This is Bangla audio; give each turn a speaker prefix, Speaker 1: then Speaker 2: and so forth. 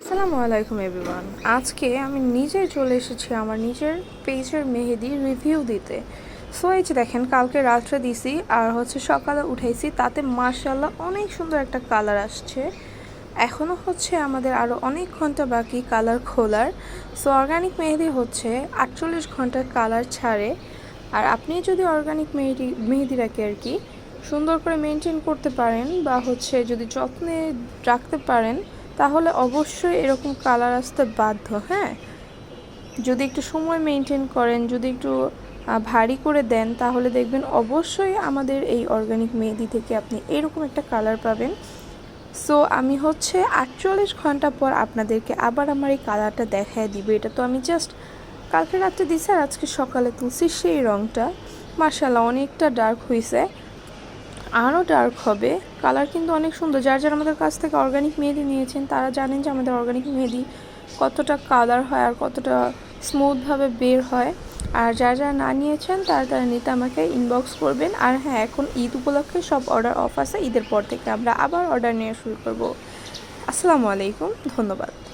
Speaker 1: আসসালামু আলাইকুম এভরিওয়ান। আজকে আমি নিজে চলে এসেছি আমার নিজের পেজের মেহেদি রিভিউ দিতে। সো এই যে দেখেন, কালকে রাত্রে দিছি আর সকালে উঠাইছি, তাতে মাশাআল্লাহ অনেক সুন্দর একটা কালার আসছে। এখনও আমাদের আরও অনেক ঘন্টা বাকি কালার খোলার। সো অর্গানিক মেহেদি 48 ঘন্টার কালার ছাড়ে। আর আপনি যদি অর্গানিক মেহেদিটাকে আর কি সুন্দর করে মেনটেন করতে পারেন বা যদি যত্নে রাখতে পারেন, তাহলে অবশ্যই এরকম কালার আসতে বাধ্য। হ্যাঁ, যদি একটু সময় মেনটেন করেন, যদি একটু ভারী করে দেন, তাহলে দেখবেন অবশ্যই আমাদের এই অর্গানিক মেহেদি থেকে আপনি এরকম একটা কালার পাবেন। সো আমি 48 ঘন্টা পর আপনাদেরকে আবার আমার এই কালারটা দেখায় দিব। এটা তো আমি জাস্ট কালকে রাত্রে দিছি আর আজকে সকালে তুলছি। সেই রঙটা মাশাআল্লাহ অনেকটা ডার্ক হয়েছে, আরও ডার্ক হবে। কালার কিন্তু অনেক সুন্দর। যারা আমাদের কাছ থেকে অর্গানিক মেহেদি নিয়েছেন তারা জানেন যে আমাদের অর্গানিক মেহেদি কতটা কালার হয় আর কতটা স্মুথভাবে বের হয়। আর যারা না নিয়েছেন তারা নিতে আমাকে ইনবক্স করবেন। আর হ্যাঁ, এখন ঈদ উপলক্ষে সব অর্ডার অফ আছে। ঈদের পর থেকে আমরা আবার অর্ডার নেওয়া শুরু করব। আসসালামু আলাইকুম, ধন্যবাদ।